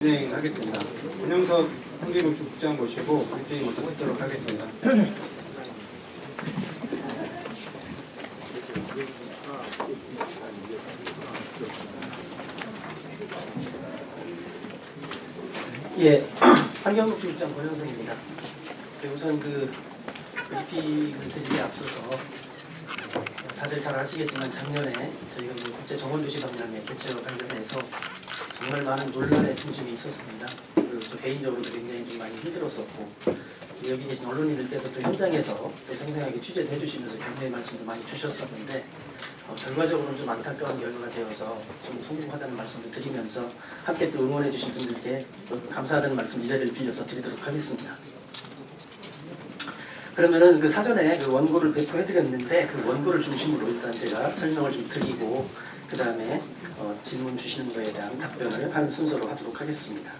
진행하겠습니다. 권영석 환경노출국장 모시고 브리핑 먼저 듣도록 하겠습니다. 예, 환경노출국장 권영석입니다. 우선 브리핑을 드리기에 앞서서 다들 잘 아시겠지만 작년에 저희가 국제 정원도시박람회 개최와 관련해서 정말 많은 논란의 중심이 있었습니다. 그리고 저 개인적으로도 굉장히 좀 많이 힘들었었고, 여기 계신 언론인들께서 또 현장에서 또 생생하게 취재해 주시면서 격려의 말씀도 많이 주셨었는데, 결과적으로는 좀 안타까운 결과가 되어서 좀 송구하다는 말씀도 드리면서 함께 또 응원해 주신 분들께 감사하다는 말씀 이 자리를 빌려서 드리도록 하겠습니다. 그러면은 사전에 원고를 배포해 드렸는데, 그 원고를 중심으로 일단 제가 설명을 좀 드리고 그 다음에 질문 주시는 거에 대한 답변을 하는 순서로 하도록 하겠습니다.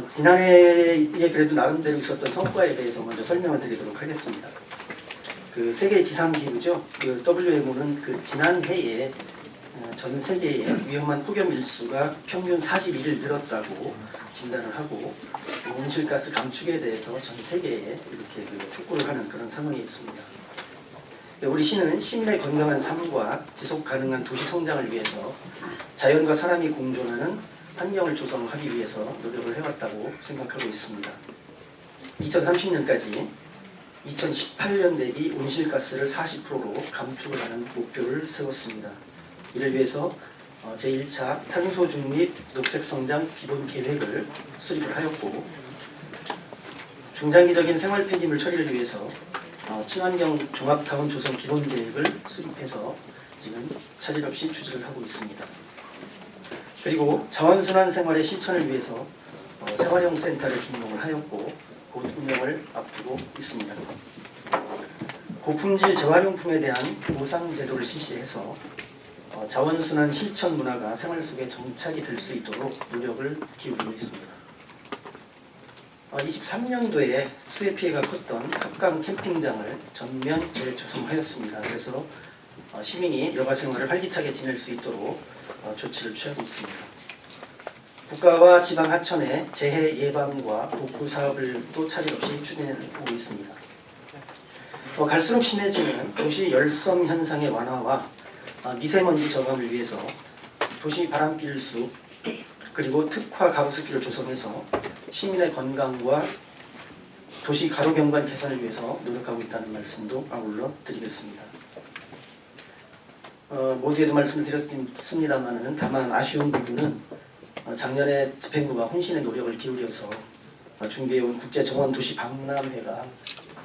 지난해에 그래도 나름대로 있었던 성과에 대해서 먼저 설명을 드리도록 하겠습니다. 세계 기상기구죠. WMO는 지난 해에 전 세계의 위험한 폭염 일수가 평균 41일 늘었다고 진단을 하고, 온실가스 감축에 대해서 전 세계에 이렇게 촉구를 하는 그런 상황이 있습니다. 우리 시는 시민의 건강한 삶과 지속 가능한 도시 성장을 위해서 자연과 사람이 공존하는 환경을 조성하기 위해서 노력을 해왔다고 생각하고 있습니다. 2030년까지 2018년 대비 온실가스를 40%로 감축을 하는 목표를 세웠습니다. 이를 위해서 제1차 탄소중립 녹색성장 기본계획을 수립을 하였고, 중장기적인 생활 폐기물 처리를 위해서 친환경 종합타운 조성 기본계획을 수립해서 지금 차질 없이 추진을 하고 있습니다. 그리고 자원순환 생활의 실천을 위해서 생활형 센터를 준공을 하였고 곧 운영을 앞두고 있습니다. 고품질 재활용품에 대한 보상 제도를 실시해서 자원순환 실천 문화가 생활 속에 정착이 될 수 있도록 노력을 기울이고 있습니다. 23년도에 수해 피해가 컸던 합강 캠핑장을 전면 재조성하였습니다. 그래서 시민이 여가 생활을 활기차게 지낼 수 있도록 조치를 취하고 있습니다. 국가와 지방 하천의 재해 예방과 복구 사업을 또 차질 없이 추진하고 있습니다. 갈수록 심해지는 도시 열섬 현상의 완화와 미세먼지 저감을 위해서 도시 바람길수 그리고 특화 가로수길을 조성해서 시민의 건강과 도시 가로경관 개선을 위해서 노력하고 있다는 말씀도 아울러 드리겠습니다. 모두에도 말씀을 드렸습니다만 다만 아쉬운 부분은 작년에 집행부가 혼신의 노력을 기울여서 준비해온 국제정원도시 박람회가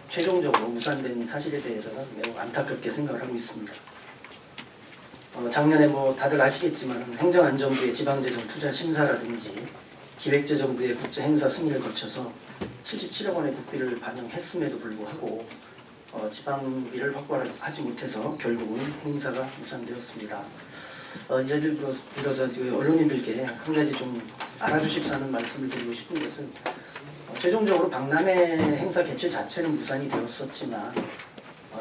최종적으로 무산된 사실에 대해서는 매우 안타깝게 생각을 하고 있습니다. 작년에 다들 아시겠지만 행정안전부의 지방재정 투자 심사라든지 기획재정부의 국제행사 승인을 거쳐서 77억 원의 국비를 반영했음에도 불구하고 지방비를 확보하지 못해서 결국은 행사가 무산되었습니다. 이 자리를 빌어서 언론인들께 한 가지 좀 알아주십사 하는 말씀을 드리고 싶은 것은, 최종적으로 박람회 행사 개최 자체는 무산이 되었었지만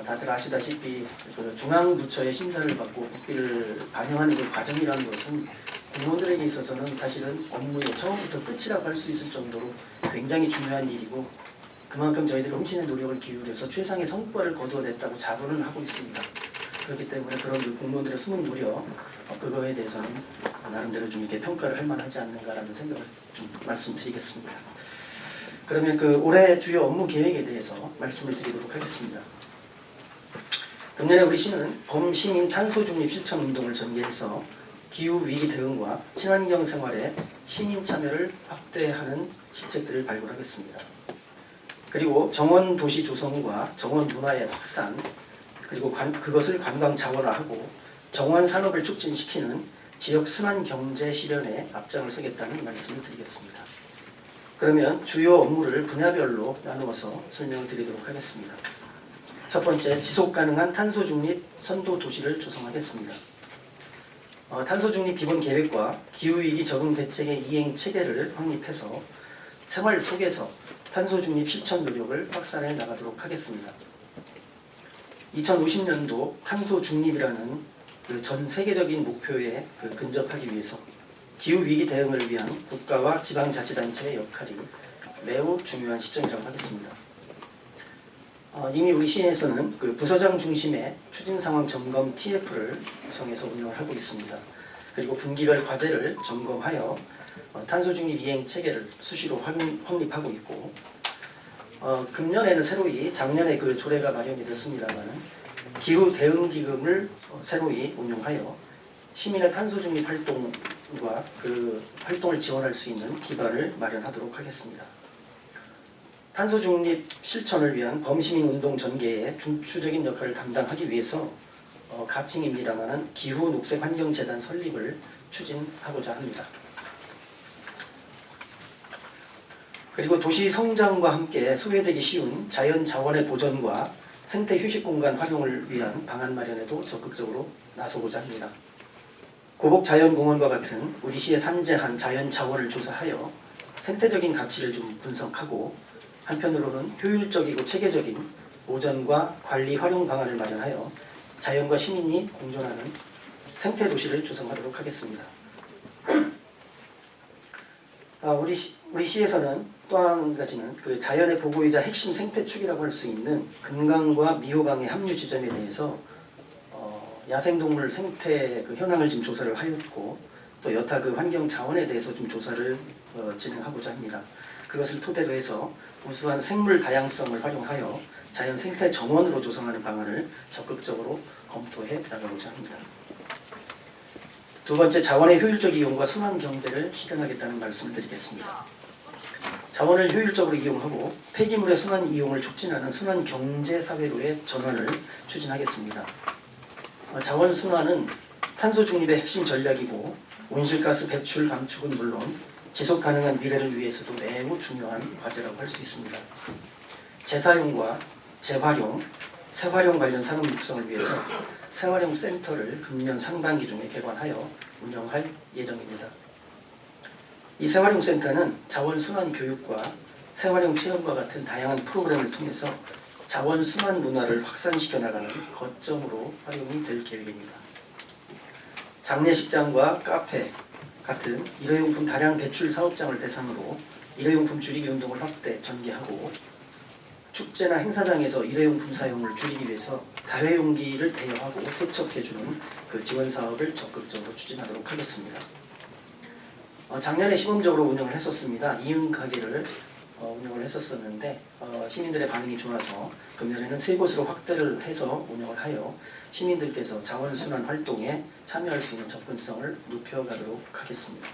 다들 아시다시피 중앙부처의 심사를 받고 국비를 반영하는 그 과정이라는 것은 공무원들에게 있어서는 사실은 업무의 처음부터 끝이라고 할 수 있을 정도로 굉장히 중요한 일이고, 그만큼 저희들이 혼신의 노력을 기울여서 최상의 성과를 거두어냈다고 자부는 하고 있습니다. 그렇기 때문에 그런 공무원들의 숨은 노력, 그거에 대해서는 나름대로 좀 이렇게 평가를 할 만하지 않는가라는 생각을 좀 말씀드리겠습니다. 그러면 올해 주요 업무 계획에 대해서 말씀을 드리도록 하겠습니다. 금년에 우리 시는 범시민 탄소중립 실천 운동을 전개해서 기후위기 대응과 친환경 생활에 시민 참여를 확대하는 시책들을 발굴하겠습니다. 그리고 정원 도시 조성과 정원 문화의 확산, 그리고 그것을 관광 자원화하고 정원 산업을 촉진시키는 지역 순환 경제 실현에 앞장을 서겠다는 말씀을 드리겠습니다. 그러면 주요 업무를 분야별로 나누어서 설명을 드리도록 하겠습니다. 첫 번째, 지속가능한 탄소중립 선도 도시를 조성하겠습니다. 탄소중립 기본계획과 기후위기 적응 대책의 이행 체계를 확립해서 생활 속에서 탄소중립 실천 노력을 확산해 나가도록 하겠습니다. 2050년도 탄소중립이라는 전 세계적인 목표에 근접하기 위해서 기후 위기 대응을 위한 국가와 지방자치단체의 역할이 매우 중요한 시점이라고 하겠습니다. 이미 우리 시에서는 그 부서장 중심의 추진 상황 점검 TF를 구성해서 운영을 하고 있습니다. 그리고 분기별 과제를 점검하여 탄소 중립 이행 체계를 수시로 확립하고 있고, 금년에는 새로이 작년에 그 조례가 마련이 됐습니다만 기후 대응 기금을 새로이 운용하여 시민의 탄소 중립 활동과 그 활동을 지원할 수 있는 기반을 마련하도록 하겠습니다. 탄소 중립 실천을 위한 범시민 운동 전개의 중추적인 역할을 담당하기 위해서 가칭입니다만 기후 녹색 환경 재단 설립을 추진하고자 합니다. 그리고 도시 성장과 함께 소외되기 쉬운 자연 자원의 보존과 생태 휴식 공간 활용을 위한 방안 마련에도 적극적으로 나서고자 합니다. 고복자연공원과 같은 우리 시의 산재한 자연 자원을 조사하여 생태적인 가치를 좀 분석하고, 한편으로는 효율적이고 체계적인 보전과 관리 활용 방안을 마련하여 자연과 시민이 공존하는 생태 도시를 조성하도록 하겠습니다. 우리 시에서는 또 한 가지는 그 자연의 보고이자 핵심 생태축이라고 할 수 있는 금강과 미호강의 합류 지점에 대해서 야생동물 생태 그 현황을 지금 조사를 하였고, 또 여타 그 환경 자원에 대해서 좀 조사를 진행하고자 합니다. 그것을 토대로 해서 우수한 생물 다양성을 활용하여 자연 생태 정원으로 조성하는 방안을 적극적으로 검토해 나가고자 합니다. 두 번째, 자원의 효율적 이용과 순환 경제를 실현하겠다는 말씀을 드리겠습니다. 자원을 효율적으로 이용하고 폐기물의 순환 이용을 촉진하는 순환 경제 사회로의 전환을 추진하겠습니다. 자원 순환은 탄소 중립의 핵심 전략이고, 온실가스 배출 감축은 물론 지속 가능한 미래를 위해서도 매우 중요한 과제라고 할 수 있습니다. 재사용과 재활용, 새활용 관련 산업 육성을 위해서 새활용 센터를 금년 상반기 중에 개관하여 운영할 예정입니다. 이 새활용 센터는 자원 순환 교육과 새활용 체험과 같은 다양한 프로그램을 통해서 자원 순환 문화를 확산시켜 나가는 거점으로 활용이 될 계획입니다. 장례식장과 카페 같은 일회용품 다량 배출 사업장을 대상으로 일회용품 줄이기 운동을 확대 전개하고, 축제나 행사장에서 일회용품 사용을 줄이기 위해서 다회용기를 대여하고 세척해주는 그 지원 사업을 적극적으로 추진하도록 하겠습니다. 작년에 시범적으로 운영을 했었습니다. 이응 가게를 운영을 했었는데 시민들의 반응이 좋아서 금년에는 3곳으로 확대를 해서 운영을 하여 시민들께서 자원순환 활동에 참여할 수 있는 접근성을 높여가도록 하겠습니다.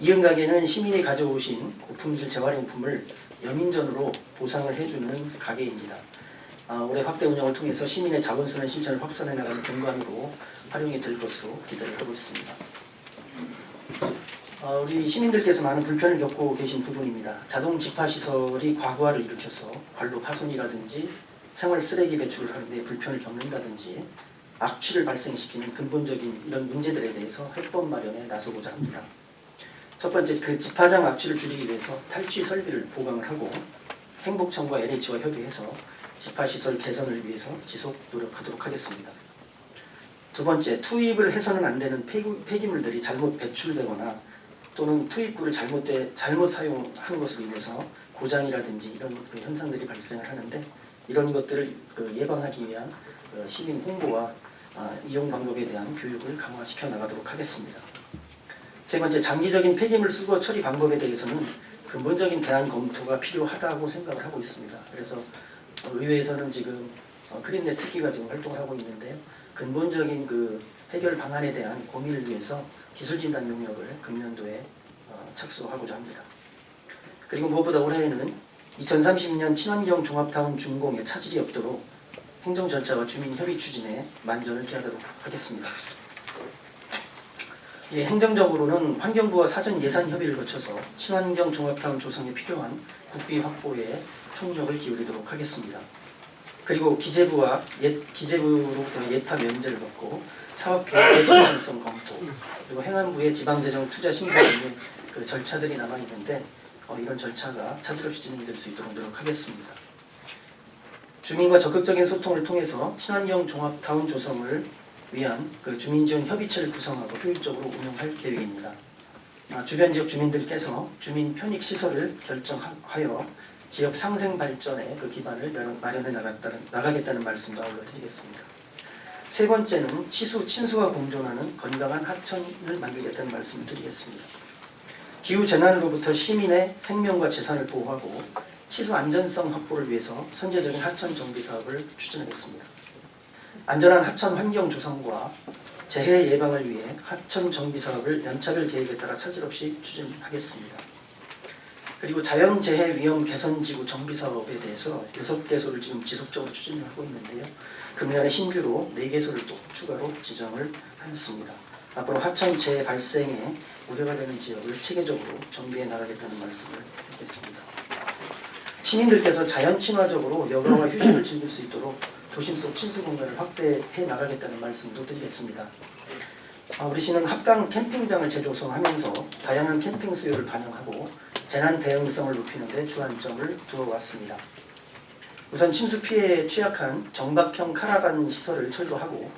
이응 가게는 시민이 가져오신 고품질 재활용품을 여민전으로 보상을 해주는 가게입니다. 올해 확대 운영을 통해서 시민의 자원순환 실천을 확산해 나가는 공간으로 활용이 될 것으로 기대를 하고 있습니다. 우리 시민들께서 많은 불편을 겪고 계신 부분입니다. 자동 집화시설이 과부하를 일으켜서 관로 파손이라든지 생활 쓰레기 배출을 하는데 불편을 겪는다든지 악취를 발생시키는 근본적인 이런 문제들에 대해서 해법 마련에 나서고자 합니다. 첫 번째, 그 집화장 악취를 줄이기 위해서 탈취 설비를 보강을 하고 행복청과 LH와 협의해서 집화시설 개선을 위해서 지속 노력하도록 하겠습니다. 두 번째, 투입을 해서는 안 되는 폐기물들이 잘못 배출되거나 또는 투입구를 잘못 사용하는 것으로 인해서 고장이라든지 이런 그 현상들이 발생을 하는데, 이런 것들을 예방하기 위한 시민 홍보와 이용 방법에 대한 교육을 강화시켜 나가도록 하겠습니다. 세 번째, 장기적인 폐기물 수거 처리 방법에 대해서는 근본적인 대안 검토가 필요하다고 생각을 하고 있습니다. 그래서 의회에서는 지금 크린넷 특기가 지금 활동을 하고 있는데요. 근본적인 그 해결 방안에 대한 고민을 위해서 기술진단 용역을 금년도에 착수하고자 합니다. 그리고 무엇보다 올해에는 2030년 친환경 종합타운 준공에 차질이 없도록 행정 절차와 주민 협의 추진에 만전을 기하도록 하겠습니다. 행정적으로는 환경부와 사전 예산 협의를 거쳐서 친환경 종합타운 조성에 필요한 국비 확보에 총력을 기울이도록 하겠습니다. 그리고 기재부로부터 예타 면제를 받고 사업 계획의 필요성 검토, 그리고 행안부의 지방재정 투자 심사 등의 그 절차들이 남아 있는데 이런 절차가 차질 없이 진행될 수 있도록 노력하겠습니다. 주민과 적극적인 소통을 통해서 친환경 종합타운 조성을 위한 그 주민지원 협의체를 구성하고 효율적으로 운영할 계획입니다. 주변 지역 주민들께서 주민 편익 시설을 결정하여 지역 상생 발전에 그 기반을 마련해 나가겠다는 말씀도 올려드리겠습니다. 세 번째는 친수와 공존하는 건강한 하천을 만들겠다는 말씀을 드리겠습니다. 기후 재난으로부터 시민의 생명과 재산을 보호하고 치수 안전성 확보를 위해서 선제적인 하천 정비 사업을 추진하겠습니다. 안전한 하천 환경 조성과 재해 예방을 위해 하천 정비 사업을 연차별 계획에 따라 차질 없이 추진하겠습니다. 그리고 자연재해 위험 개선지구 정비 사업에 대해서 6개소를 지금 지속적으로 추진하고 있는데요. 금년에 신규로 4개소를 또 추가로 지정을 하였습니다. 앞으로 하천 재해 발생에 우려가 되는 지역을 체계적으로 정비해 나가겠다는 말씀을 드리겠습니다. 시민들께서 자연 친화적으로 여가와 휴식을 즐길 수 있도록 도심 속 친수 공간을 확대해 나가겠다는 말씀도 드리겠습니다. 우리 시는 합강 캠핑장을 재조성하면서 다양한 캠핑 수요를 반영하고 재난 대응성을 높이는 데 주안점을 두어왔습니다. 우선 침수 피해에 취약한 정박형 카라반 시설을 철거하고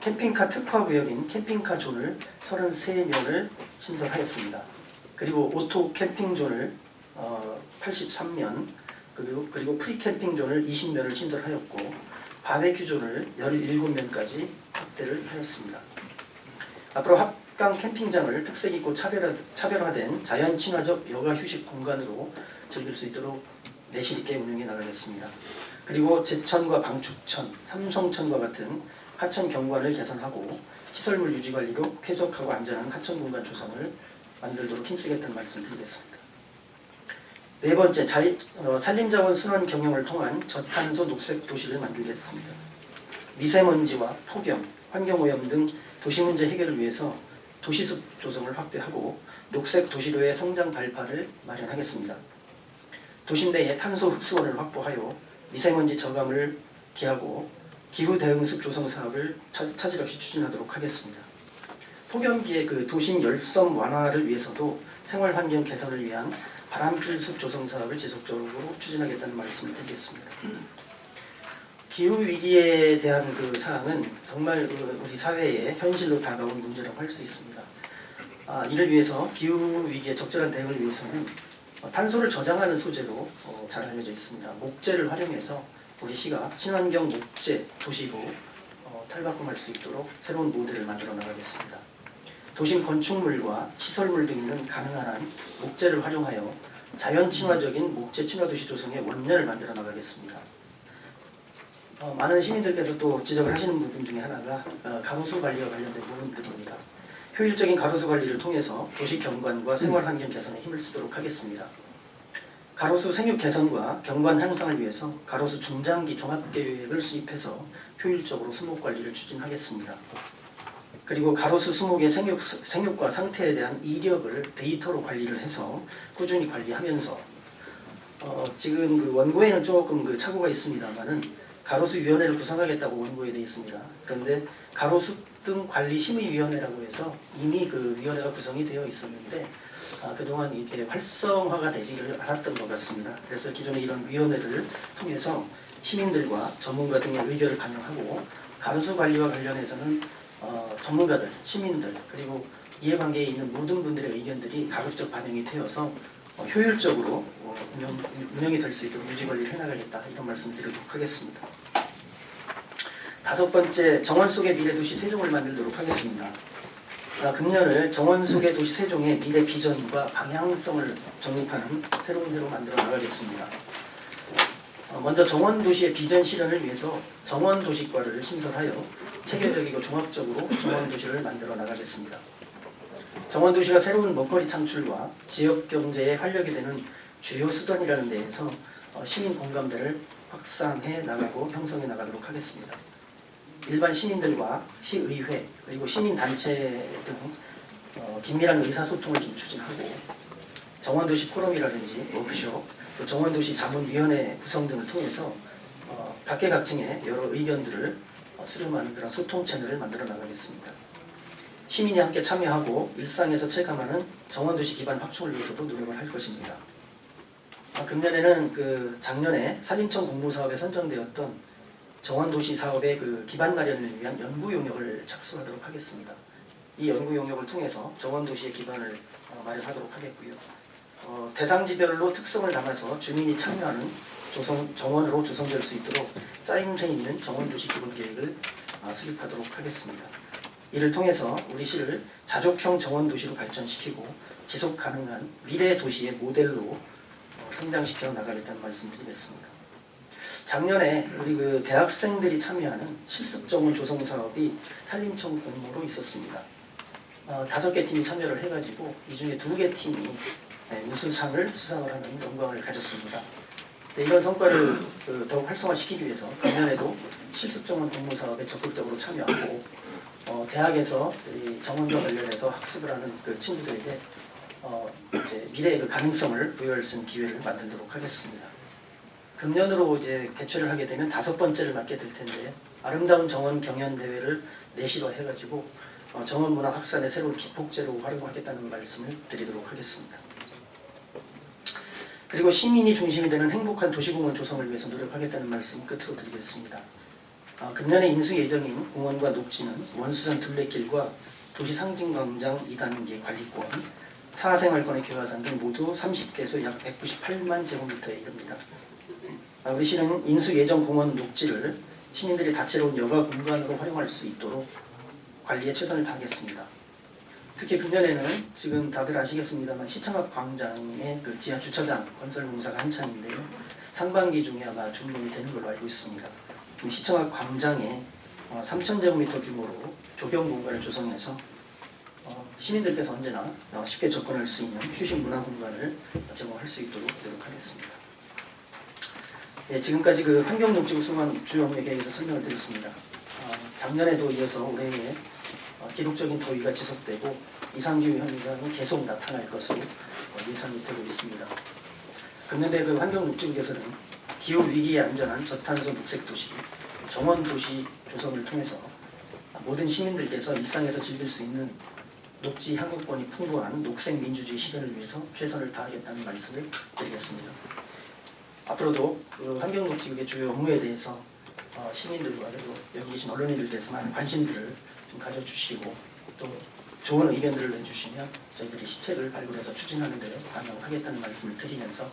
캠핑카 특화 구역인 캠핑카 존을 33면을 신설하였습니다. 그리고 오토 캠핑 존을 83면 그리고 프리 캠핑 존을 20면을 신설하였고 바베큐 존을 17면까지 확대를 하였습니다. 앞으로 합강 캠핑장을 특색 있고 차별화된 자연 친화적 여가 휴식 공간으로 즐길 수 있도록 내실 있게 운영해 나가겠습니다. 그리고 제천과 방축천, 삼성천과 같은 하천 경관을 개선하고 시설물 유지 관리로 쾌적하고 안전한 하천 공간 조성을 만들도록 힘쓰겠다는 말씀 드리겠습니다. 네 번째, 산림자원 순환 경영을 통한 저탄소 녹색 도시를 만들겠습니다. 미세먼지와 폭염, 환경오염 등 도시 문제 해결을 위해서 도시숲 조성을 확대하고 녹색 도시로의 성장 발판을 마련하겠습니다. 도심 내에 탄소 흡수원을 확보하여 미세먼지 저감을 기하고 기후 대응숲 조성 사업을 차질 없이 추진하도록 하겠습니다. 폭염기의 그 도심 열섬 완화를 위해서도 생활 환경 개선을 위한 바람필 숲 조성 사업을 지속적으로 추진하겠다는 말씀을 드리겠습니다. 기후 위기에 대한 그 사항은 정말 우리 사회의 현실로 다가온 문제라고 할 수 있습니다. 이를 위해서 기후 위기에 적절한 대응을 위해서는 탄소를 저장하는 소재로 잘 알려져 있습니다. 목재를 활용해서 우리 시가 친환경 목재 도시로 탈바꿈할 수 있도록 새로운 모델을 만들어 나가겠습니다. 도심 건축물과 시설물 등은 가능한 한 목재를 활용하여 자연 친화적인 목재 친화 도시 조성의 원년을 만들어 나가겠습니다. 많은 시민들께서 또 지적을 하시는 부분 중에 하나가 가로수 관리와 관련된 부분들입니다. 효율적인 가로수 관리를 통해서 도시 경관과 생활 환경 개선에 힘을 쓰도록 하겠습니다. 가로수 생육 개선과 경관 향상을 위해서 가로수 중장기 종합계획을 수립해서 효율적으로 수목 관리를 추진하겠습니다. 그리고 가로수 수목의 생육과 상태에 대한 이력을 데이터로 관리를 해서 꾸준히 관리하면서 지금 그 원고에는 조금 그 착오가 있습니다만은 가로수위원회를 구성하겠다고 원고에 되어 있습니다. 그런데 가로수 등 관리심의위원회라고 해서 이미 그 위원회가 구성이 되어 있었는데 그동안 이게 활성화가 되지를 않았던 것 같습니다. 그래서 기존에 이런 위원회를 통해서 시민들과 전문가 등의 의견을 반영하고 가로수 관리와 관련해서는 전문가들, 시민들 그리고 이해관계에 있는 모든 분들의 의견들이 가급적 반영이 되어서 효율적으로 운영이 될 수 있도록 유지관리를 해나가겠다 이런 말씀 드리도록 하겠습니다. 다섯 번째, 정원 속의 미래도시 세종을 만들도록 하겠습니다. 금년을 정원 속의 도시 세종의 미래 비전과 방향성을 정립하는 새로운 해로 만들어 나가겠습니다. 먼저 정원도시의 비전 실현을 위해서 정원도시과를 신설하여 체계적이고 종합적으로 정원도시를 만들어 나가겠습니다. 정원도시가 새로운 먹거리 창출과 지역경제에 활력이 되는 주요 수단이라는 데에서 시민 공감대를 확산해 나가고 형성해 나가도록 하겠습니다. 일반 시민들과 시의회 그리고 시민단체 등 긴밀한 의사소통을 좀 추진하고 정원도시 포럼이라든지 워크숍, 또 정원도시 자문위원회 구성 등을 통해서 각계각층의 여러 의견들을 수렴하는 그런 소통 채널을 만들어 나가겠습니다. 시민이 함께 참여하고 일상에서 체감하는 정원도시 기반 확충을 위해서도 노력을 할 것입니다. 금년에는 작년에 산림청 공모사업에 선정되었던 정원도시 사업의 기반 마련을 위한 연구 용역을 착수하도록 하겠습니다. 이 연구 용역을 통해서 정원도시의 기반을 마련하도록 하겠고요. 대상지별로 특성을 담아서 주민이 참여하는 정원으로 조성될 수 있도록 짜임새 있는 정원도시 기본계획을 수립하도록 하겠습니다. 이를 통해서 우리 시를 자족형 정원도시로 발전시키고 지속 가능한 미래 도시의 모델로 성장시켜 나가겠다는 말씀드리겠습니다. 작년에 우리 그 대학생들이 참여하는 실습정원 조성 사업이 산림청 공모로 있었습니다. 5개 팀이 참여를 해가지고 이 중에 2개 팀이 우수상을 수상을 하는 영광을 가졌습니다. 이런 성과를 더욱 활성화시키기 위해서 금년에도 실습정원 공모 사업에 적극적으로 참여하고 대학에서 정원과 관련해서 학습을 하는 그 친구들에게 이제 미래의 그 가능성을 부여할 수 있는 기회를 만들도록 하겠습니다. 금년으로 이제 개최를 하게 되면 5번째를 맡게 될 텐데 아름다운 정원 경연 대회를 내시로 해가지고 정원 문화 확산의 새로운 기폭제로 활용하겠다는 말씀을 드리도록 하겠습니다. 그리고 시민이 중심이 되는 행복한 도시공원 조성을 위해서 노력하겠다는 말씀 끝으로 드리겠습니다. 금년에 인수 예정인 공원과 녹지는 원수산 둘레길과 도시상징광장 2단계 관리권, 사생활권의 개화산 등 모두 30개소 약 198만 제곱미터에 이릅니다. 우리 시는 인수 예정 공원 녹지를 시민들이 다채로운 여가 공간으로 활용할 수 있도록 관리에 최선을 다하겠습니다. 특히 금년에는 지금 다들 아시겠습니다만 시청 앞 광장의 그 지하 주차장 건설 공사가 한창인데요. 상반기 중에 아마 준공이 되는 걸로 알고 있습니다. 시청 앞 광장에 3,000제곱미터 규모로 조경 공간을 조성해서 시민들께서 언제나 쉽게 접근할 수 있는 휴식 문화 공간을 제공할 수 있도록 노력하겠습니다. 지금까지 그 환경녹지 우수한 주요 업무 계획에서 설명을 드렸습니다. 작년에도 이어서 올해에 기록적인 더위가 지속되고 이상기후 현상이 계속 나타날 것으로 예상이 되고 있습니다. 금년대 그 환경녹지국에서는 기후 위기에 안전한 저탄소 녹색 도시, 정원 도시 조성을 통해서 모든 시민들께서 일상에서 즐길 수 있는 녹지 향유권이 풍부한 녹색 민주주의 실현을 위해서 최선을 다하겠다는 말씀을 드리겠습니다. 앞으로도 그 환경녹지국의 주요 업무에 대해서 시민들과 그리고 여기 계신 언론인들께서 많은 관심들을 좀 가져주시고 또 좋은 의견들을 내주시면 저희들이 시책을 발굴해서 추진하는 데 반영하겠다는 말씀을 드리면서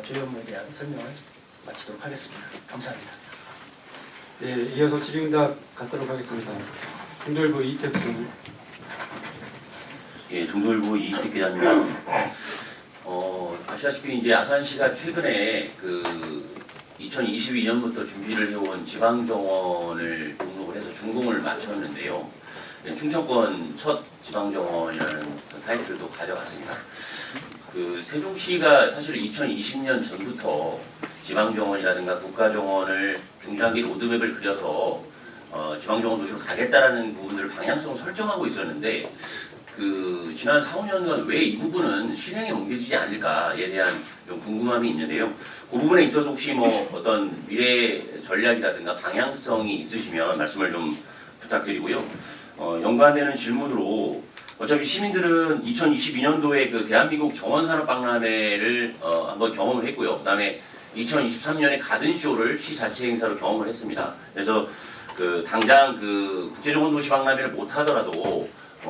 주요 업무에 대한 설명을 마치도록 하겠습니다. 감사합니다. 네, 이어서 질의응답 갖도록 하겠습니다. 중도일보 이태국 님. 예, 중도일보 이익택 기자입니다. 아시다시피 이제 아산시가 최근에 그 2022년부터 준비를 해온 지방정원을 등록을 해서 준공을 마쳤는데요. 충청권 첫 지방정원이라는 타이틀도 가져갔습니다. 그 세종시가 사실 2020년 전부터 지방정원이라든가 국가정원을 중장기 로드맵을 그려서 지방정원 도시로 가겠다라는 부분들을 방향성을 설정하고 있었는데 그 지난 4, 5년간 왜 이 부분은 실행에 옮겨지지 않을까에 대한 좀 궁금함이 있는데요. 그 부분에 있어서 혹시 뭐 어떤 미래 전략이라든가 방향성이 있으시면 말씀을 좀 부탁드리고요. 연관되는 질문으로 어차피 시민들은 2022년도에 그 대한민국 정원산업박람회를 한번 경험을 했고요. 그다음에 2023년에 가든쇼를 시 자체 행사로 경험을 했습니다. 그래서 그 당장 그 국제정원도시박람회를 못 하더라도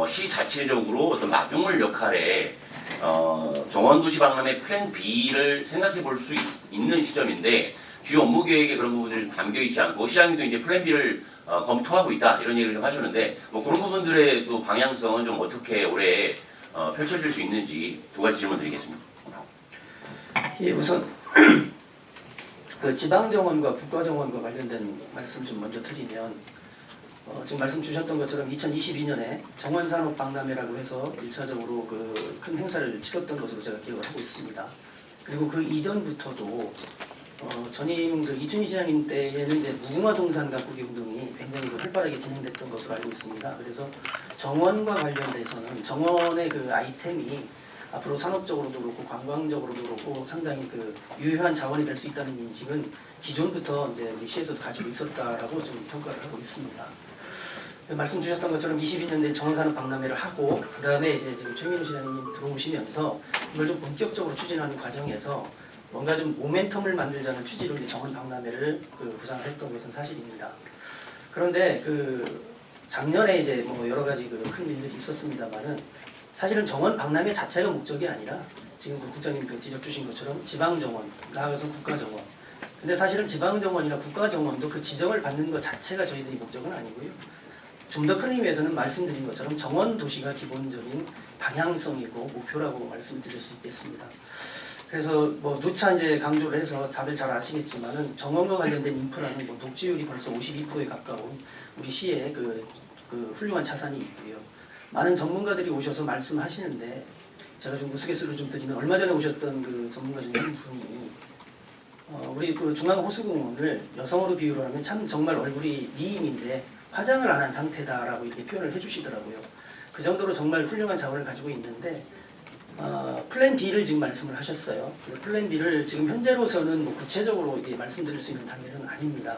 시 자체적으로 어떤 마중물 역할에 정원도시박람회 플랜 B를 생각해 볼 수 있는 시점인데 주요 업무 계획에 그런 부분들이 좀 담겨 있지 않고 시장님도 이제 플랜 B를 검토하고 있다 이런 얘기를 좀 하셨는데 뭐 그런 부분들의 또 방향성은 좀 어떻게 올해 펼쳐질 수 있는지 2가지 질문 드리겠습니다. 예, 우선 그 지방정원과 국가정원과 관련된 말씀 좀 먼저 드리면 지금 말씀 주셨던 것처럼 2022년에 정원산업박람회라고 해서 1차적으로 그 큰 행사를 치렀던 것으로 제가 기억을 하고 있습니다. 그리고 그 이전부터도 전임 그 이춘희 시장님 때에는 이제 무궁화동산 가꾸기 운동이 굉장히 활발하게 진행됐던 것으로 알고 있습니다. 그래서 정원과 관련돼서는 정원의 그 아이템이 앞으로 산업적으로도 그렇고 관광적으로도 그렇고 상당히 그 유효한 자원이 될 수 있다는 인식은 기존부터 이제 우리 시에서도 가지고 있었다라고 좀 평가를 하고 있습니다. 말씀 주셨던 것처럼 22년도에 정원산업박람회를 하고 그 다음에 이제 지금 최민우 시장님 들어오시면서 이걸 좀 본격적으로 추진하는 과정에서 뭔가 좀 모멘텀을 만들자는 취지로 이제 정원박람회를 구상을 했던 것은 사실입니다. 그런데 작년에 이제 뭐 여러 가지 그 큰 일들이 있었습니다만은 사실은 정원 박람회 자체가 목적이 아니라 지금 그 국장님도 지적 주신 것처럼 지방정원, 나아가서 국가정원. 근데 사실은 지방정원이나 국가정원도 그 지정을 받는 것 자체가 저희들이 목적은 아니고요. 좀 더 큰 의미에서는 말씀드린 것처럼 정원 도시가 기본적인 방향성이고 목표라고 말씀드릴 수 있겠습니다. 그래서 뭐 누차 이제 강조를 해서 다들 잘 아시겠지만은 정원과 관련된 인프라는 뭐 녹지율이 벌써 52%에 가까운 우리 시의 그 훌륭한 자산이 있고요. 많은 전문가들이 오셔서 말씀하시는데 제가 좀 우스갯소리를 좀 드리면 얼마 전에 오셨던 그 전문가 중에 한 분이 우리 그 중앙호수공원을 여성으로 비유를 하면 참 정말 얼굴이 미인인데 화장을 안 한 상태다라고 이렇게 표현을 해주시더라고요. 그 정도로 정말 훌륭한 자원을 가지고 있는데 플랜 B를 지금 말씀을 하셨어요. 플랜 B를 지금 현재로서는 뭐 구체적으로 이게 말씀드릴 수 있는 단계는 아닙니다.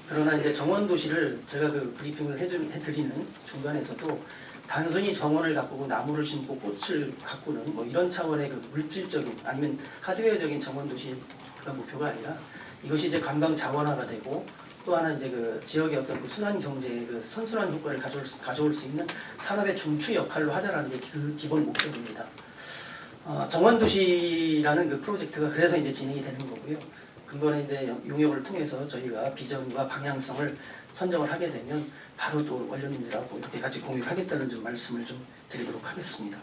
그러나 이제 정원 도시를 제가 그 브리핑을 해드리는 중간에서도 단순히 정원을 가꾸고 나무를 심고 꽃을 가꾸는 뭐 이런 차원의 그 물질적인 아니면 하드웨어적인 정원 도시가 목표가 아니라 이것이 이제 관광 자원화가 되고 또 하나 이제 그 지역의 어떤 그 순환 경제의 그 선순환 효과를 가져올 수 있는 산업의 중추 역할로 하자라는 게 그 기본 목표입니다. 정원도시라는 그 프로젝트가 그래서 이제 진행이 되는 거고요. 근본에 이제 용역을 통해서 저희가 비전과 방향성을 선정을 하게 되면 바로 또 원료님들하고 이렇게 같이 공유를 하겠다는 좀 말씀을 좀 드리도록 하겠습니다.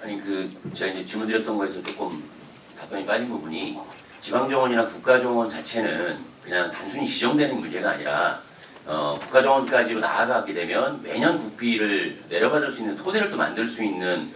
아니 그 제가 이제 질문드렸던 거에서 조금 답변이 빠진 부분이 지방정원이나 국가정원 자체는 그냥 단순히 지정되는 문제가 아니라 국가정원까지로 나아가게 되면 매년 국비를 내려받을 수 있는 토대를 또 만들 수 있는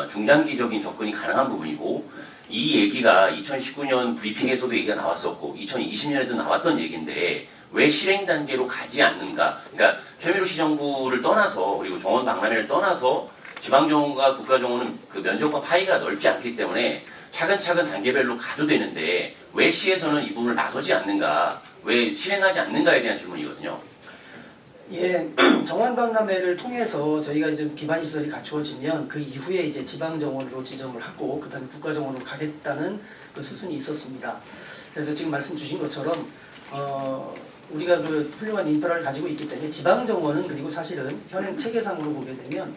중장기적인 접근이 가능한 부분이고 이 얘기가 2019년 브리핑에서도 얘기가 나왔었고 2020년에도 나왔던 얘기인데 왜 실행 단계로 가지 않는가? 그러니까 최민호 시정부를 떠나서 그리고 정원 박람회를 떠나서 지방정원과 국가정원은 그 면적과 파이가 넓지 않기 때문에 차근차근 단계별로 가도 되는데 왜 시에서는 이 부분을 나서지 않는가? 왜 실행하지 않는가에 대한 질문이거든요. 예, 정원박람회를 통해서 저희가 이제 기반 시설이 갖추어지면 그 이후에 이제 지방정원으로 지정을 하고 그다음에 국가정원으로 가겠다는 그 수순이 있었습니다. 그래서 지금 말씀 주신 것처럼 우리가 그 훌륭한 인프라를 가지고 있기 때문에 지방정원은 그리고 사실은 현행 체계상으로 보게 되면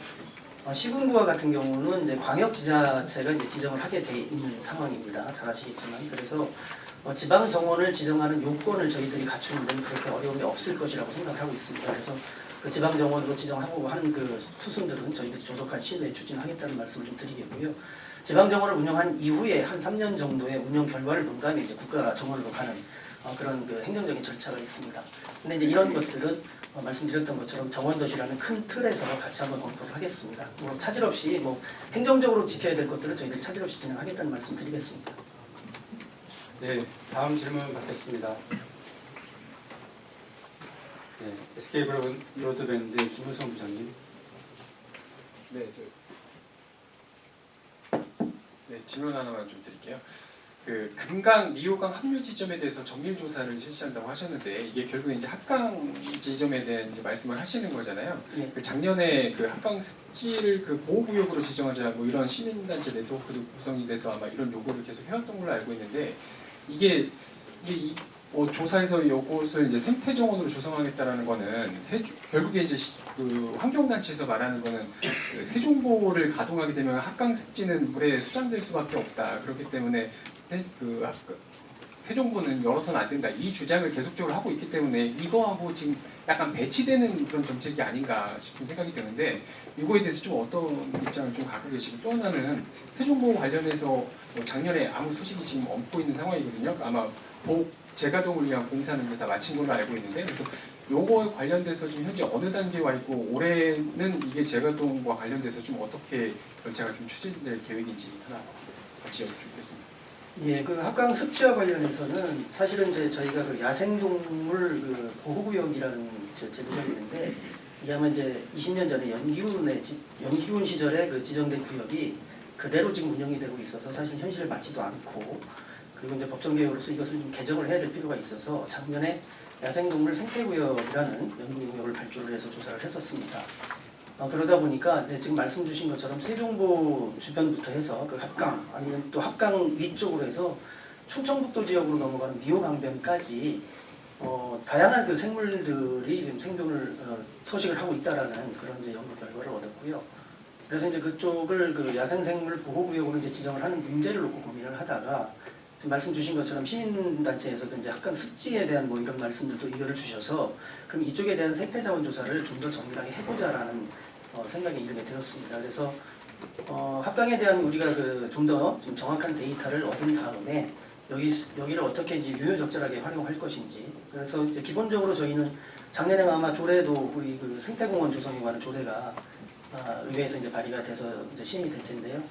시군구와 같은 경우는 이제 광역지자체가 이제 지정을 하게 돼 있는 상황입니다. 잘 아시겠지만 그래서 지방 정원을 지정하는 요건을 저희들이 갖추는 데는 그렇게 어려움이 없을 것이라고 생각하고 있습니다. 그래서 그 지방 정원으로 지정하고 하는 그 수순들은 저희들이 조속한 시일 내에 추진하겠다는 말씀을 좀 드리겠고요. 지방 정원을 운영한 이후에 한 3년 정도의 운영 결과를 본 다음에 이제 국가 정원으로 가는 그런 그 행정적인 절차가 있습니다. 근데 이제 이런 것들은 말씀드렸던 것처럼 정원도시라는 큰 틀에서 같이 한번 검토를 하겠습니다. 뭐 차질 없이 뭐 행정적으로 지켜야 될 것들은 저희들이 차질 없이 진행하겠다는 말씀 드리겠습니다. 네, 다음 질문 받겠습니다. 네, SK 브로드밴드 김우성 부장님. 네, 질문 하나만 좀 드릴게요. 그 금강 미호강 합류 지점에 대해서 정밀 조사를 실시한다고 하셨는데 이게 결국 이제 합강 지점에 대한 이제 말씀을 하시는 거잖아요. 네. 그 작년에 그 합강 습지를 그 보호구역으로 지정하자 뭐 이런 시민단체 네트워크도 구성이 돼서 아마 이런 요구를 계속 해왔던 걸로 알고 있는데 이게 조사에서 이것을 이제 생태정원으로 조성하겠다라는 거는 결국에 이제 그 환경단체에서 말하는 거는 그 세종보호를 가동하게 되면 합강 습지는 물에 수장될 수밖에 없다. 그렇기 때문에 그 세종보는 열어서는 안 된다. 이 주장을 계속적으로 하고 있기 때문에 이거하고 지금 약간 배치되는 그런 정책이 아닌가 싶은 생각이 드는데 이거에 대해서 좀 어떤 입장을 좀 갖고 계시고 또 하나는 세종보호 관련해서 뭐 작년에 아무 소식이 지금 없고 있는 상황이거든요. 아마 재가동을 위한 공사는 이제 다 마친 걸로 알고 있는데 그래서 요거에 관련돼서 지금 현재 어느 단계에 와 있고 올해는 이게 재가동과 관련돼서 좀 어떻게 절차가 좀 추진될 계획인지 하나 같이 여쭙겠습니다. 예, 그 합강 습지와 관련해서는 사실은 이제 저희가 그 야생동물 그 보호구역이라는 제도가 있는데 이게 아마 이제 20년 전에 연기군 시절에 그 지정된 구역이 그대로 지금 운영이 되고 있어서 사실 현실에 맞지도 않고 그리고 이제 법정 개혁으로서 이것을 좀 개정을 해야 될 필요가 있어서 작년에 야생동물 생태구역이라는 연구구역을 발주를 해서 조사를 했었습니다. 그러다 보니까 이제 지금 말씀 주신 것처럼 세종보 주변부터 해서 그 합강 아니면 또 합강 위쪽으로 해서 충청북도 지역으로 넘어가는 미호강변까지 다양한 그 생물들이 지금 생존을 서식을 하고 있다라는 그런 이제 연구 결과를 얻었고요. 그래서 이제 그쪽을 그 야생생물 보호구역으로 이제 지정을 하는 문제를 놓고 고민을 하다가 지금 말씀 주신 것처럼 시민단체에서도 이제 학강 습지에 대한 뭐 이런 말씀들도 의견을 주셔서 그럼 이쪽에 대한 생태자원 조사를 좀 더 정밀하게 해보자라는 생각에 이르게 되었습니다. 그래서 학강에 대한 우리가 그 좀 더 좀 정확한 데이터를 얻은 다음에 여기를 어떻게 이제 유효적절하게 활용할 것인지. 그래서 이제 기본적으로 저희는 작년에 아마 조례도 우리 그 생태공원 조성에 관한 조례가 의회에서 이제 발의가 돼서 이제 시행이 될 텐데요.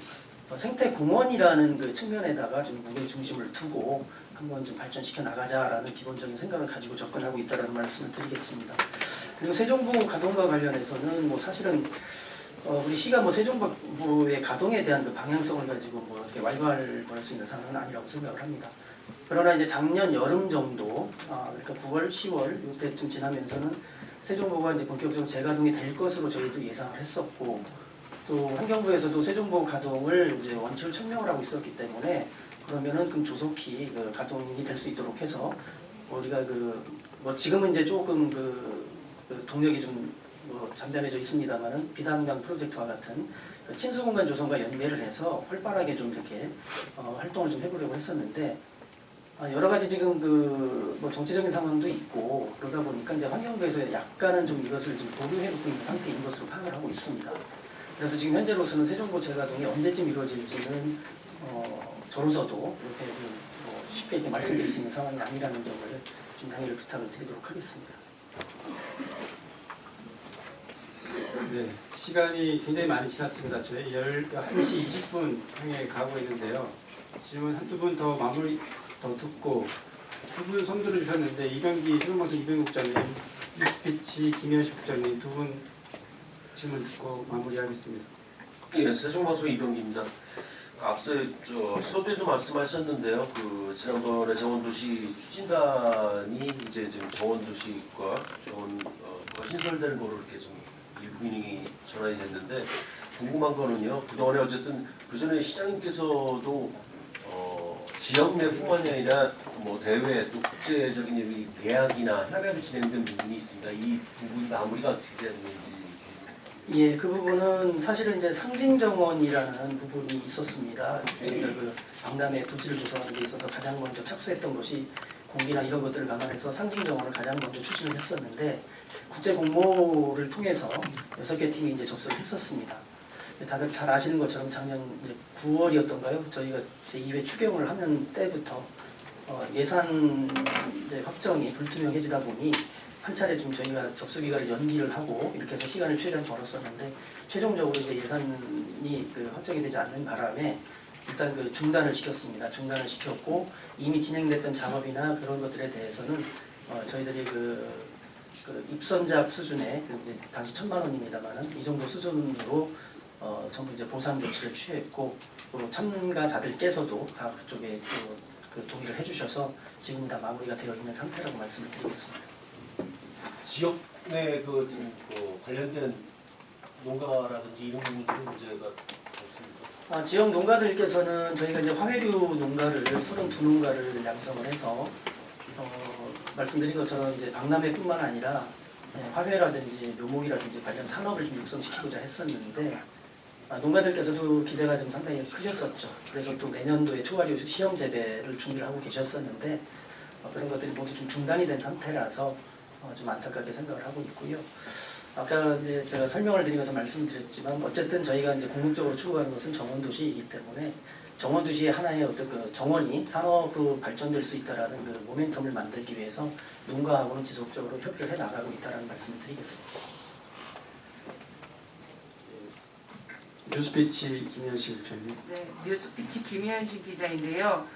생태공원이라는 그 측면에다가 좀 무게 중심을 두고 한번 좀 발전시켜 나가자라는 기본적인 생각을 가지고 접근하고 있다라는 말씀을 드리겠습니다. 그리고 세종부 가동과 관련해서는 뭐 사실은 우리 시가 뭐 세종부의 가동에 대한 그 방향성을 가지고 뭐 이렇게 왈가왈부할 수 있는 상황은 아니라고 생각을 합니다. 그러나 이제 작년 여름 정도, 그러니까 9월, 10월 이때쯤 지나면서는 세종부가 이제 본격적으로 재가동이 될 것으로 저희도 예상을 했었고, 또 환경부에서도 세종부 가동을 이제 원칙을 천명을 하고 있었기 때문에 그러면은 좀 조속히 그 가동이 될 수 있도록 해서 우리가 뭐 지금은 이제 조금 그 동력이 좀 뭐 잠잠해져 있습니다만은 비단강 프로젝트와 같은 그 친수공간 조성과 연계를 해서 활발하게 좀 이렇게 활동을 좀 해보려고 했었는데 여러 가지 지금 뭐 정치적인 상황도 있고 그러다 보니까 이제 환경부에서 약간은 좀 이것을 좀 보류해놓고 있는 상태인 것으로 파악을 하고 있습니다. 그래서 지금 현재로서는 세종보 재가동이 언제쯤 이루어질지는 저로서도 이렇게 뭐 쉽게 이렇게 말씀드릴 수 있는 상황이 아니라는 점을 좀 양해를 부탁을 드리도록 하겠습니다. 네, 시간이 굉장히 많이 지났습니다. 저희 11시 20분 향해 가고 있는데요. 질문 한두 분 더 마무리 더 듣고 두 분 선두를 주셨는데 이병기 세종방송 이병기 국장님, 뉴스피치 김현식 국장님 두 분 질문 듣고 마무리하겠습니다. 예, 세종방송 이병기입니다. 앞서 수업에도 말씀하셨는데요. 그 지난번에 정원도시 추진단이 이제 지금 정원도시과 정원가 신설되는 거로 이렇게 좀 일부인이 전환이 됐는데 궁금한 거는요. 그동안에 어쨌든 그 전에 시장님께서도 지역 내뿐만이 아니라 뭐 대외 또 국제적인 이 계약이나 협약이 진행된 부분이 있습니다. 이 부분이 마무리가 어떻게 됐는지. 예, 그 부분은 사실은 이제 상징정원이라는 부분이 있었습니다. 저희가 그 강남에 부지를 조성하는 데 있어서 가장 먼저 착수했던 것이 공기나 이런 것들을 감안해서 상징정원을 가장 먼저 추진을 했었는데 국제 공모를 통해서 6개 팀이 이제 접수를 했었습니다. 다들 잘 아시는 것처럼 작년 이제 9월이었던가요? 저희가 제2회 추경을 하는 때부터 예산 이제 확정이 불투명해지다 보니 한 차례 좀 저희가 접수 기간을 연기를 하고 이렇게 해서 시간을 최대한 벌었었는데 최종적으로 이제 예산이 확정이 되지 않는 바람에 일단 중단을 시켰습니다. 중단을 시켰고 이미 진행됐던 작업이나 그런 것들에 대해서는 저희들이 입선작 수준의 당시 1,000만 원입니다만은 이 정도 수준으로 전부 이제 보상 조치를 취했고 또 참가자들께서도 다 그쪽에 동의를 해주셔서 지금 다 마무리가 되어 있는 상태라고 말씀을 드리겠습니다. 지역 내 관련된 농가라든지 이런 부분들은 문제가 없습니다. 지역 농가들께서는 저희가 이제 화훼류 농가를 32농가를 양성을 해서 말씀드린 것처럼 이제 박람회뿐만 아니라 화훼라든지 묘목이라든지 관련 산업을 좀 육성시키고자 했었는데 농가들께서도 기대가 좀 상당히 크셨었죠. 그래서 또 내년도에 초과류 시험 재배를 준비를 하고 계셨었는데 그런 것들이 모두 좀 중단이 된 상태라서 좀 안타깝게 생각을 하고 있고요. 아까 이제 제가 설명을 드리면서 말씀드렸지만 어쨌든 저희가 이제 궁극적으로 추구하는 것은 정원도시이기 때문에 정원도시의 하나의 어떤 정원이 산업으로 발전될 수 있다라는 모멘텀을 만들기 위해서 농가하고는 지속적으로 협의를 해 나가고 있다라는 말씀을 드리겠습니다. 뉴스피치 김현식 국장님. 네, 뉴스피치 김현식 기자인데요.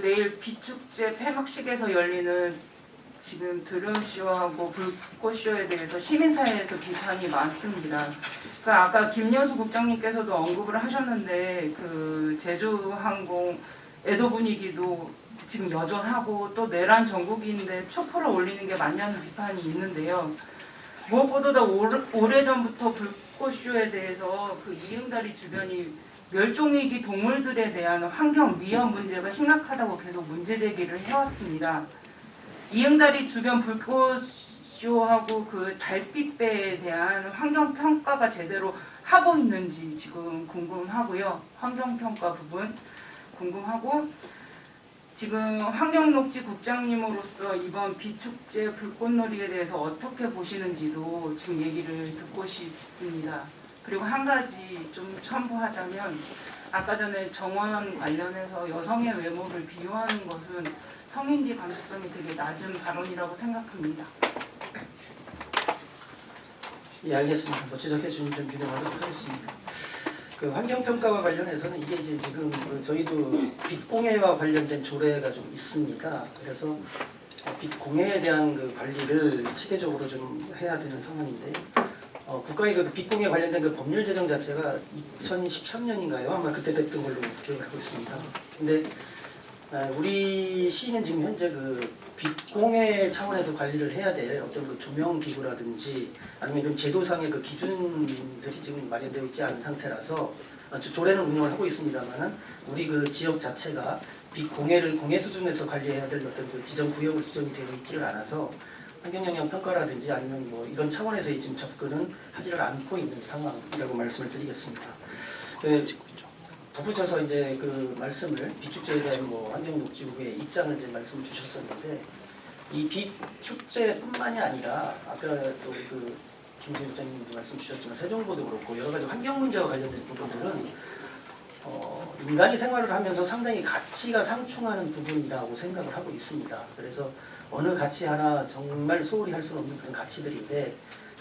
내일 비축제 폐막식에서 열리는 지금 드럼쇼하고 불꽃쇼에 대해서 시민사회에서 비판이 많습니다. 아까 김여수 국장님께서도 언급을 하셨는데 제주항공 애도 분위기도 지금 여전하고 또 내란 전국인데 촛불을 올리는 게 맞냐는 비판이 있는데요. 무엇보다도 오래전부터 불꽃쇼에 대해서 이응다리 주변이 멸종위기 동물들에 대한 환경 위험 문제가 심각하다고 계속 문제 제기를 해왔습니다. 이응다리 주변 불꽃쇼하고 그 달빛배에 대한 환경 평가가 제대로 하고 있는지 지금 궁금하고요. 환경 평가 부분 궁금하고 지금 환경녹지 국장님으로서 이번 비축제 불꽃놀이에 대해서 어떻게 보시는지도 지금 얘기를 듣고 싶습니다. 그리고 한 가지 좀 첨부하자면 아까 전에 정원 관련해서 여성의 외모를 비유하는 것은 성인지 감수성이 되게 낮은 발언이라고 생각합니다. 예, 알겠습니다. 뭐 지적해 주신 점 유념하도록 하겠습니다. 그 환경평가와 관련해서는 이게 이제 지금 그 저희도 빛공해와 관련된 조례가 좀 있습니다. 그래서 빛공해에 대한 그 관리를 체계적으로 좀 해야 되는 상황인데 국가의 그 빛공해 관련된 그 법률 제정 자체가 2013년인가요? 아마 그때 됐던 걸로 기억을 하고 있습니다. 근데 우리 시는 지금 현재 그 빛공해 차원에서 관리를 해야 될 어떤 그 조명 기구라든지 아니면 이런 제도상의 그 기준들이 지금 마련되어 있지 않은 상태라서 조례는 운영을 하고 있습니다만은 우리 그 지역 자체가 빛공해를 공해 수준에서 관리해야 될 어떤 그 지정 구역으로 지정이 되어 있지를 않아서 환경영향 평가라든지 아니면 뭐 이런 차원에서의 지금 접근은 하지를 않고 있는 상황이라고 말씀을 드리겠습니다. 덧붙여서 이제 그 말씀을 비축제에 대한 뭐 환경녹지국의 입장을 이제 말씀을 주셨었는데 이 비축제뿐만이 아니라 아까 또 그 김수희 부장님도 말씀 주셨지만 세종보도 그렇고 여러 가지 환경 문제와 관련된 부분들은 인간이 생활을 하면서 상당히 가치가 상충하는 부분이라고 생각을 하고 있습니다. 그래서 어느 가치 하나 정말 소홀히 할 수는 없는 그런 가치들인데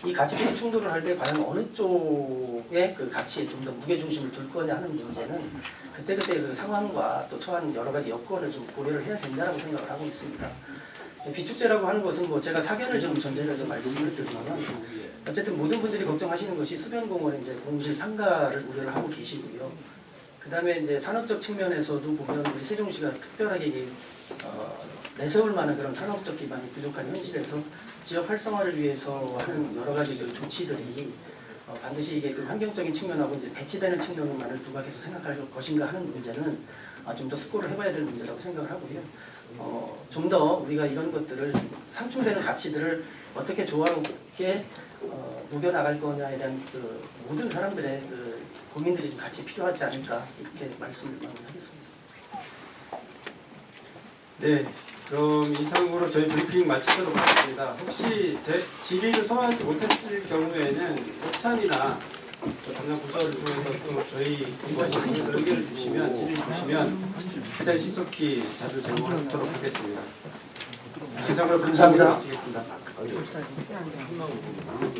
이 가치들이 충돌을 할 때 과연 어느 쪽에 그 가치에 좀 더 무게중심을 둘 거냐 하는 문제는 그때그때 그 상황과 또 처한 여러 가지 여건을 좀 고려를 해야 된다고 생각을 하고 있습니다. 비축제라고 하는 것은 뭐 제가 사견을 좀 전제로 해서 말씀을 드리면 어쨌든 모든 분들이 걱정하시는 것이 수변공원의 이제 공실 상가를 우려를 하고 계시고요. 그 다음에 이제 산업적 측면에서도 보면 우리 세종시가 특별하게 내세울 만한 그런 산업적 기반이 부족한 현실에서 지역 활성화를 위해서 하는 여러 가지 그 조치들이 반드시 이게 그 환경적인 측면하고 이제 배치되는 측면만을 부각해서 생각할 것인가 하는 문제는 좀 더 숙고를 해봐야 될 문제라고 생각을 하고요. 좀 더 우리가 이런 것들을 상충되는 가치들을 어떻게 조화롭게 녹여나갈 거냐에 대한 그 모든 사람들의 그 고민들이 좀 같이 필요하지 않을까 이렇게 말씀을 마무리하겠습니다. 네, 그럼 이상으로 저희 브리핑 마치도록 하겠습니다. 혹시 질의를 소화하지 못했을 경우에는 협찬이나 담당 부서를 통해서 또 저희 공부하시는 분들 의견을 주시면 질의를 주시면 최대한 신속히 자료 제공하도록 하겠습니다. 이상으로 감사합니다. 마치겠습니다.